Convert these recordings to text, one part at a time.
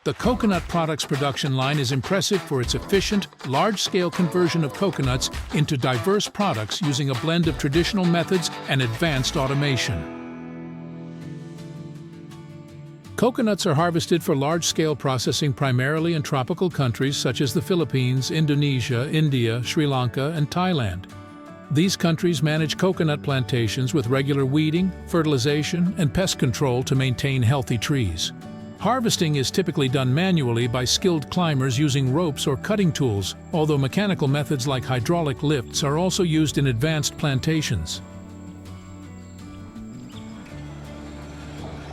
The coconut products production line is impressive for its efficient, large-scale conversion of coconuts into diverse products using a blend of traditional methods and advanced automation. Coconuts are harvested for large-scale processing primarily in tropical countries such as the Philippines, Indonesia, India, Sri Lanka, and Thailand. These countries manage coconut plantations with regular weeding, fertilization, and pest control to maintain healthy trees. Harvesting is typically done manually by skilled climbers using ropes or cutting tools, although mechanical methods like hydraulic lifts are also used in advanced plantations.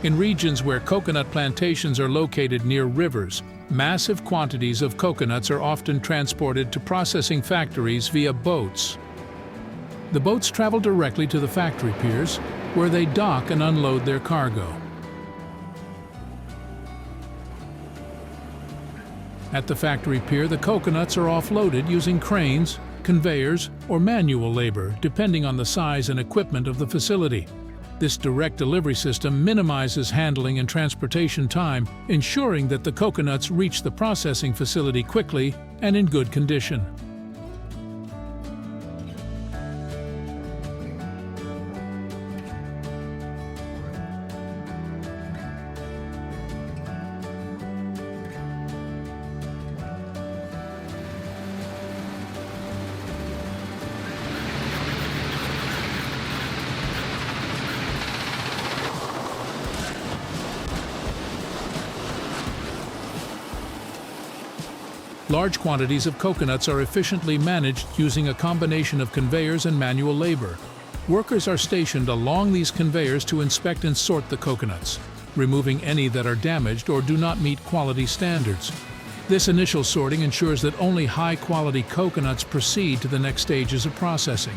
In regions where coconut plantations are located near rivers, massive quantities of coconuts are often transported to processing factories via boats. The boats travel directly to the factory piers, where they dock and unload their cargo. At the factory pier, the coconuts are offloaded using cranes, conveyors, or manual labor, depending on the size and equipment of the facility. This direct delivery system minimizes handling and transportation time, ensuring that the coconuts reach the processing facility quickly and in good condition. Large quantities of coconuts are efficiently managed using a combination of conveyors and manual labor. Workers are stationed along these conveyors to inspect and sort the coconuts, removing any that are damaged or do not meet quality standards. This initial sorting ensures that only high-quality coconuts proceed to the next stages of processing.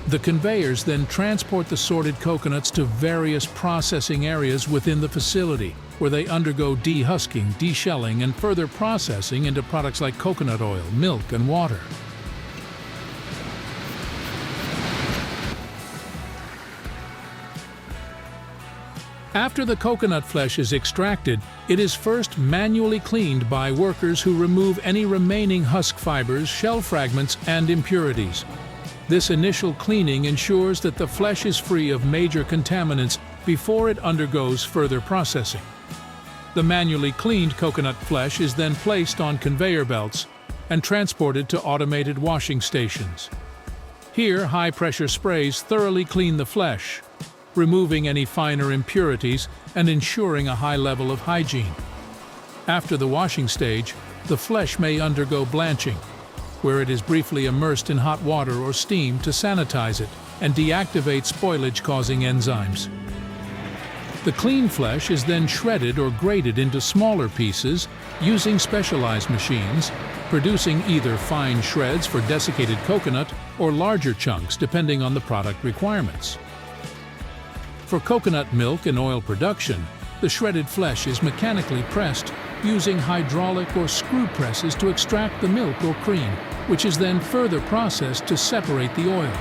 The conveyors then transport the sorted coconuts to various processing areas within the facility, where they undergo dehusking, deshelling, and further processing into products like coconut oil, milk, and water. After the coconut flesh is extracted, it is first manually cleaned by workers who remove any remaining husk fibers, shell fragments, and impurities. This initial cleaning ensures that the flesh is free of major contaminants before it undergoes further processing. The manually cleaned coconut flesh is then placed on conveyor belts and transported to automated washing stations. Here, high-pressure sprays thoroughly clean the flesh, removing any finer impurities and ensuring a high level of hygiene. After the washing stage, the flesh may undergo blanching, where it is briefly immersed in hot water or steam to sanitize it and deactivate spoilage-causing enzymes. The clean flesh is then shredded or grated into smaller pieces using specialized machines, producing either fine shreds for desiccated coconut or larger chunks depending on the product requirements. For coconut milk and oil production, the shredded flesh is mechanically pressed using hydraulic or screw presses to extract the milk or cream, which is then further processed to separate the oil.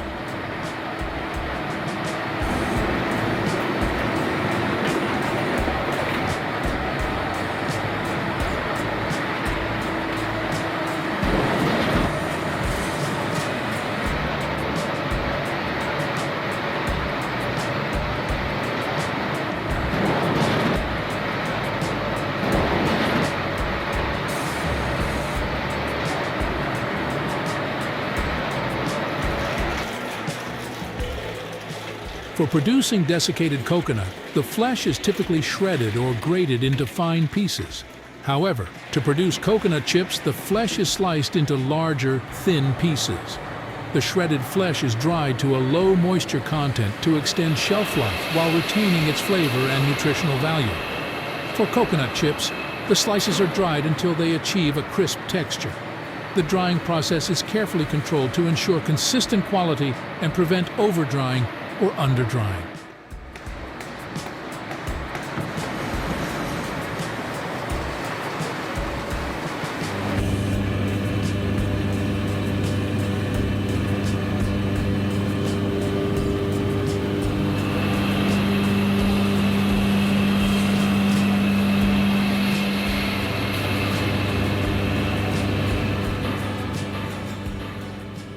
For producing desiccated coconut, the flesh is typically shredded or grated into fine pieces. However, to produce coconut chips, the flesh is sliced into larger, thin pieces. The shredded flesh is dried to a low moisture content to extend shelf life while retaining its flavor and nutritional value. For coconut chips, the slices are dried until they achieve a crisp texture. The drying process is carefully controlled to ensure consistent quality and prevent over-drying or under-drying.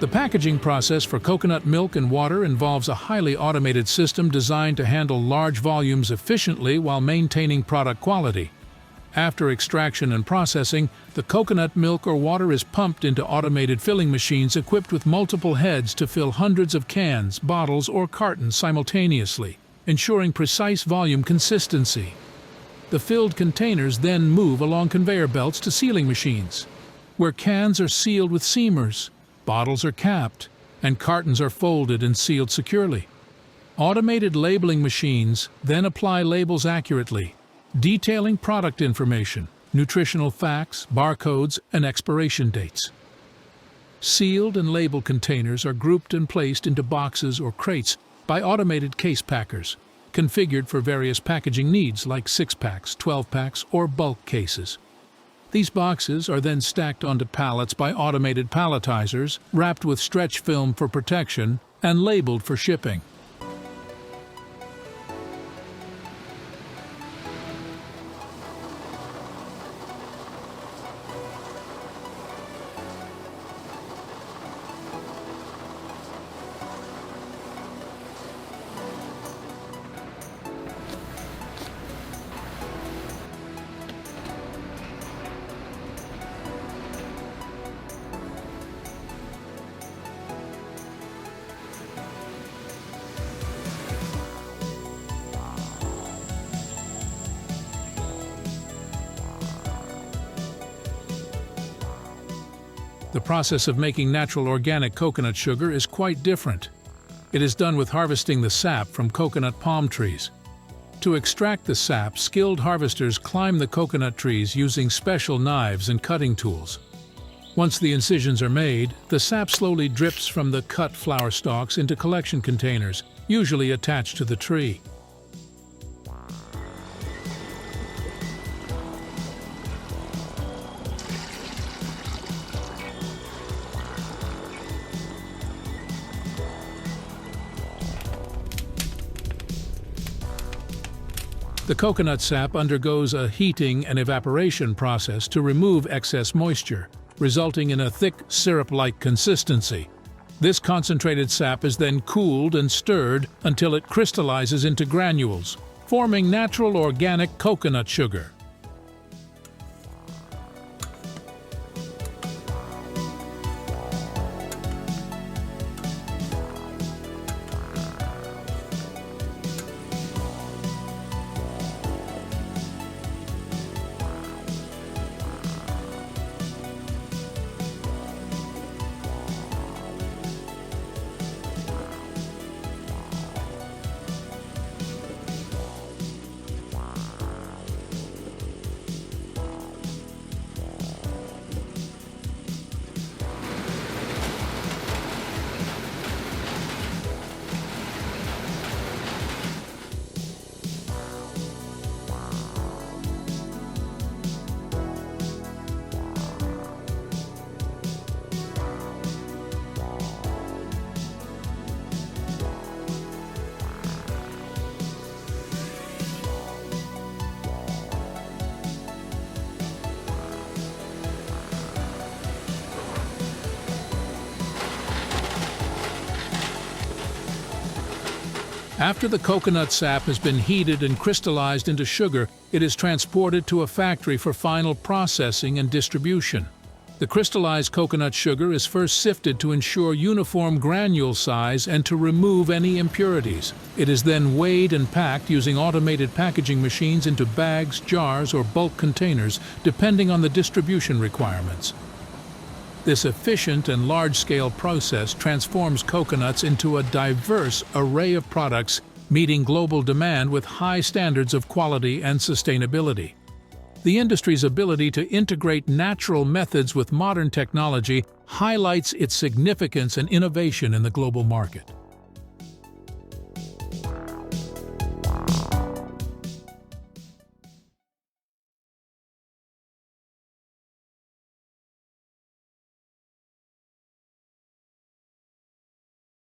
The packaging process for coconut milk and water involves a highly automated system designed to handle large volumes efficiently while maintaining product quality. After extraction and processing, the coconut milk or water is pumped into automated filling machines equipped with multiple heads to fill hundreds of cans, bottles, or cartons simultaneously, ensuring precise volume consistency. The filled containers then move along conveyor belts to sealing machines, where cans are sealed with seamers, bottles are capped, and cartons are folded and sealed securely. Automated labeling machines then apply labels accurately, detailing product information, nutritional facts, barcodes, and expiration dates. Sealed and labeled containers are grouped and placed into boxes or crates by automated case packers, configured for various packaging needs like 6-packs, 12-packs, or bulk cases. These boxes are then stacked onto pallets by automated palletizers, wrapped with stretch film for protection, and labeled for shipping. The process of making natural organic coconut sugar is quite different. It is done with harvesting the sap from coconut palm trees. To extract the sap, skilled harvesters climb the coconut trees using special knives and cutting tools. Once the incisions are made, the sap slowly drips from the cut flower stalks into collection containers, usually attached to the tree. The coconut sap undergoes a heating and evaporation process to remove excess moisture, resulting in a thick, syrup-like consistency. This concentrated sap is then cooled and stirred until it crystallizes into granules, forming natural organic coconut sugar. After the coconut sap has been heated and crystallized into sugar, it is transported to a factory for final processing and distribution. The crystallized coconut sugar is first sifted to ensure uniform granule size and to remove any impurities. It is then weighed and packed using automated packaging machines into bags, jars, or bulk containers, depending on the distribution requirements. This efficient and large-scale process transforms coconuts into a diverse array of products, meeting global demand with high standards of quality and sustainability. The industry's ability to integrate natural methods with modern technology highlights its significance and innovation in the global market.